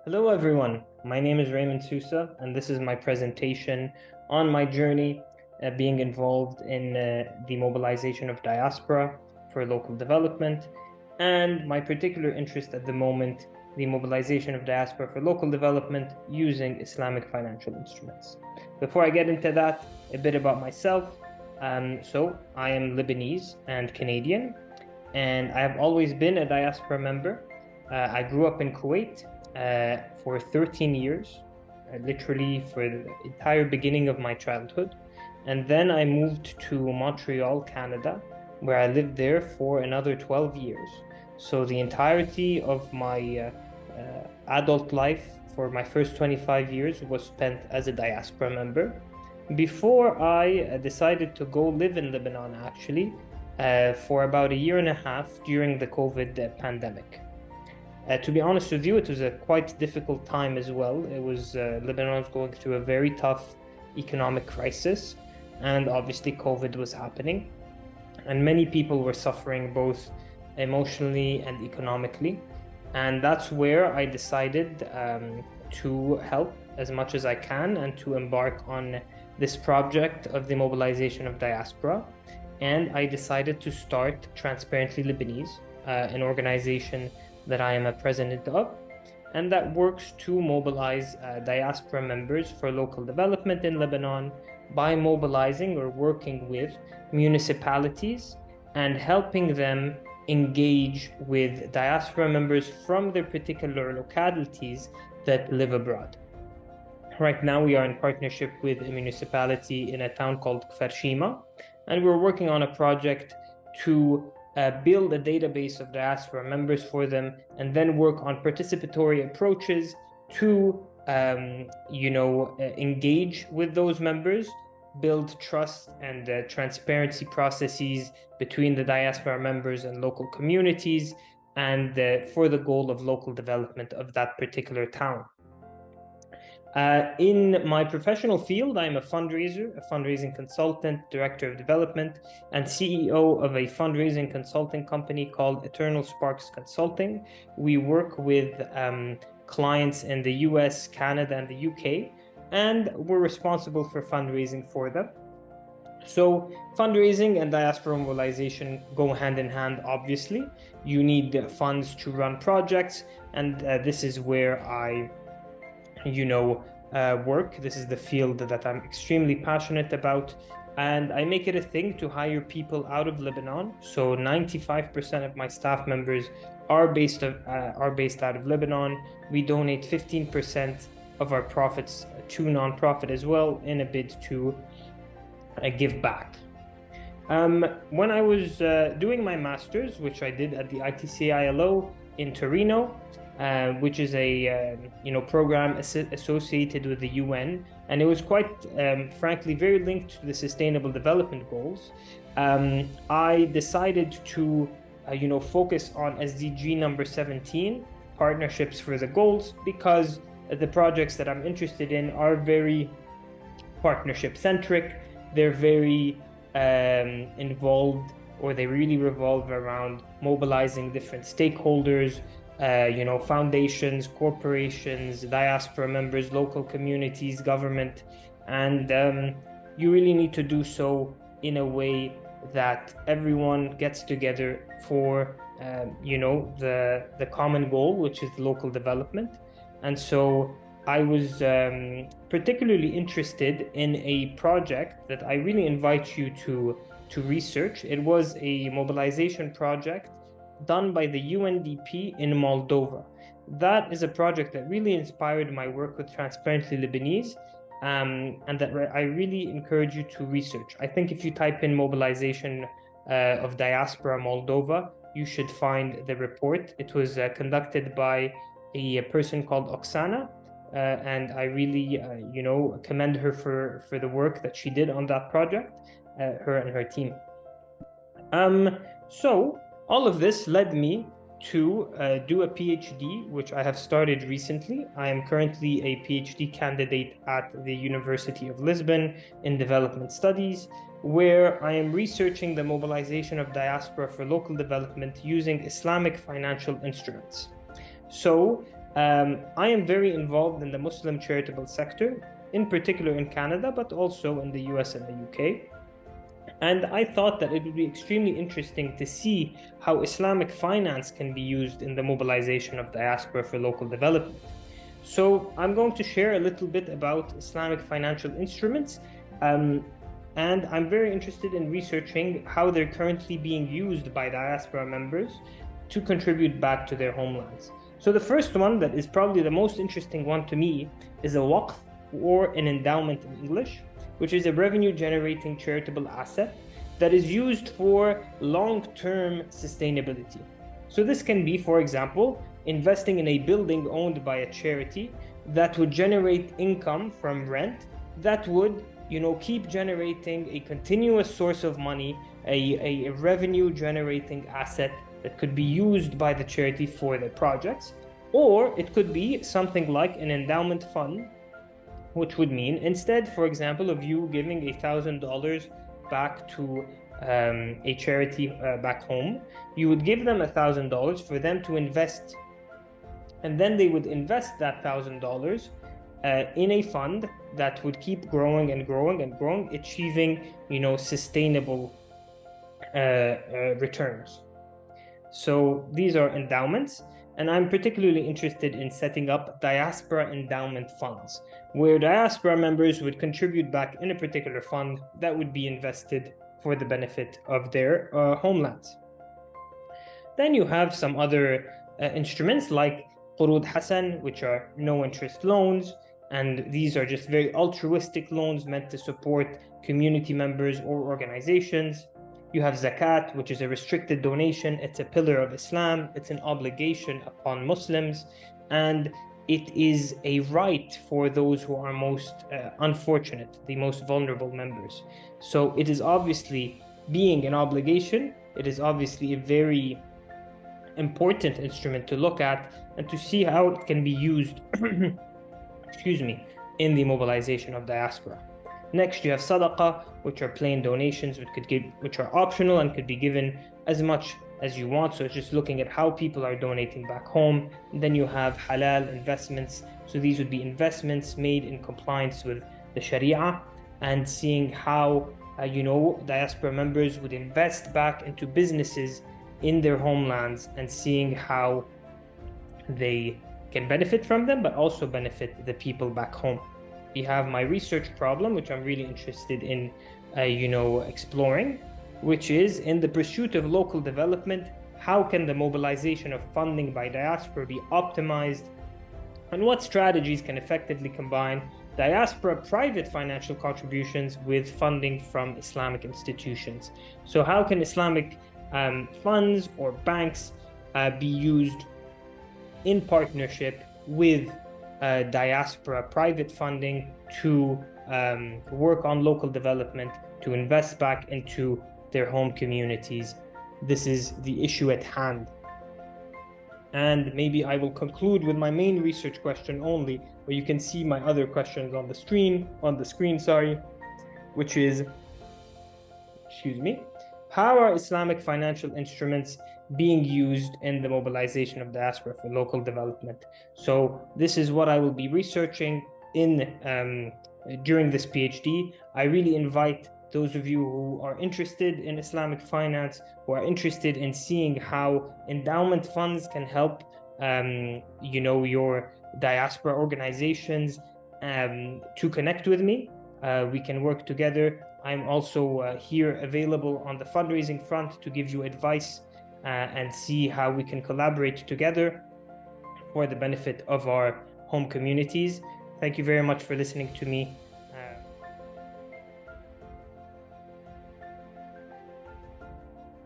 Hello, everyone. My name is Raymond Soussa, and this is my presentation on my journey being involved in the mobilization of diaspora for local development, and my particular interest at the moment, the mobilization of diaspora for local development using Islamic financial instruments. Before I get into that, a bit about myself. So, I am Lebanese and Canadian, and I have always been a diaspora member. I grew up in Kuwait for 13 years, literally for the entire beginning of my childhood. And then I moved to Montreal, Canada, where I lived there for another 12 years. So the entirety of my adult life for my first 25 years was spent as a diaspora member. Before I decided to go live in Lebanon, actually, for about a year and a half during the COVID pandemic. To be honest with you, it was a quite difficult time as well. Lebanon was going through a very tough economic crisis, and obviously COVID was happening, and many people were suffering both emotionally and economically. And that's where I decided to help as much as I can and to embark on this project of the mobilization of diaspora. And I decided to start Transparently Lebanese, an organization that I am a president of, and that works to mobilize diaspora members for local development in Lebanon by mobilizing or working with municipalities and helping them engage with diaspora members from their particular localities that live abroad. Right now, we are in partnership with a municipality in a town called Kfar Shima, and we're working on a project to build a database of diaspora members for them, and then work on participatory approaches to, engage with those members, build trust and transparency processes between the diaspora members and local communities, and for the goal of local development of that particular town. In my professional field, I'm a fundraiser, a fundraising consultant, director of development, and CEO of a fundraising consulting company called Eternal Sparks Consulting. We work with clients in the US, Canada, and the UK, and we're responsible for fundraising for them. So fundraising and diaspora mobilization go hand in hand, obviously. You need funds to run projects, and this is where I work. This is the field that I'm extremely passionate about, and I make it a thing to hire people out of Lebanon. So 95% of my staff members are based out of Lebanon. We donate 15% of our profits to nonprofit as well in a bid to give back. When I was doing my master's, which I did at the ITC-ILO in Torino, which is a program associated with the UN, and it was quite frankly very linked to the Sustainable Development Goals. I decided to focus on SDG number 17, partnerships for the goals, because the projects that I'm interested in are very partnership centric. They're very involved, or they really revolve around mobilizing different stakeholders, foundations, corporations, diaspora members, local communities, government, and you really need to do so in a way that everyone gets together for the common goal, which is local development. And so I was particularly interested in a project that I really invite you to research. It was a mobilization project done by the UNDP in Moldova. That is a project that really inspired my work with Transparently Lebanese, and that I really encourage you to research. I think if you type in mobilization of diaspora Moldova, you should find the report. It was conducted by a person called Oksana, and I really, commend her for the work that she did on that project, her and her team. So all of this led me to do a PhD, which I have started recently. I am currently a PhD candidate at the University of Lisbon in Development Studies, where I am researching the mobilization of diaspora for local development using Islamic financial instruments. So I am very involved in the Muslim charitable sector, in particular in Canada, but also in the US and the UK. And I thought that it would be extremely interesting to see how Islamic finance can be used in the mobilization of diaspora for local development. So I'm going to share a little bit about Islamic financial instruments. And I'm very interested in researching how they're currently being used by diaspora members to contribute back to their homelands. So the first one, that is probably the most interesting one to me, is a waqf, or an endowment in English, which is a revenue-generating charitable asset that is used for long-term sustainability. So this can be, for example, investing in a building owned by a charity that would generate income from rent that would keep generating a continuous source of money, a revenue generating asset that could be used by the charity for their projects. Or it could be something like an endowment fund, which would mean instead, for example, of you giving $1,000 back to a charity back home, you would give them $1,000 for them to invest. And then they would invest that $1,000 in a fund that would keep growing and growing and growing, achieving, sustainable returns. So these are endowments, and I'm particularly interested in setting up diaspora endowment funds, where diaspora members would contribute back in a particular fund that would be invested for the benefit of their homelands. Then you have some other instruments like Qurud Hasan, which are no-interest loans, and these are just very altruistic loans meant to support community members or organizations. You have zakat, which is a restricted donation. It's a pillar of Islam. It's an obligation upon Muslims, and it is a right for those who are most unfortunate, the most vulnerable members. So it is obviously, being an obligation, it is obviously a very important instrument to look at and to see how it can be used in the mobilization of diaspora. Next, you have sadaqah, which are plain donations, which are optional and could be given as much as you want. So it's just looking at how people are donating back home. And then you have halal investments. So these would be investments made in compliance with the Sharia, and seeing how diaspora members would invest back into businesses in their homelands, and seeing how they can benefit from them, but also benefit the people back home. We have my research problem, which I'm really interested in, exploring, which is in the pursuit of local development. How can the mobilization of funding by diaspora be optimized, and what strategies can effectively combine diaspora private financial contributions with funding from Islamic institutions? So how can Islamic funds or banks be used in partnership with diaspora private funding to work on local development, to invest back into their home communities? This is the issue at hand. And maybe I will conclude with my main research question only, where you can see my other questions on the screen, which is, how are Islamic financial instruments being used in the mobilization of diaspora for local development? So this is what I will be researching during this PhD. I really invite those of you who are interested in Islamic finance, who are interested in seeing how endowment funds can help your diaspora organizations, to connect with me. We can work together. I'm also here available on the fundraising front to give you advice and see how we can collaborate together for the benefit of our home communities. Thank you very much for listening to me.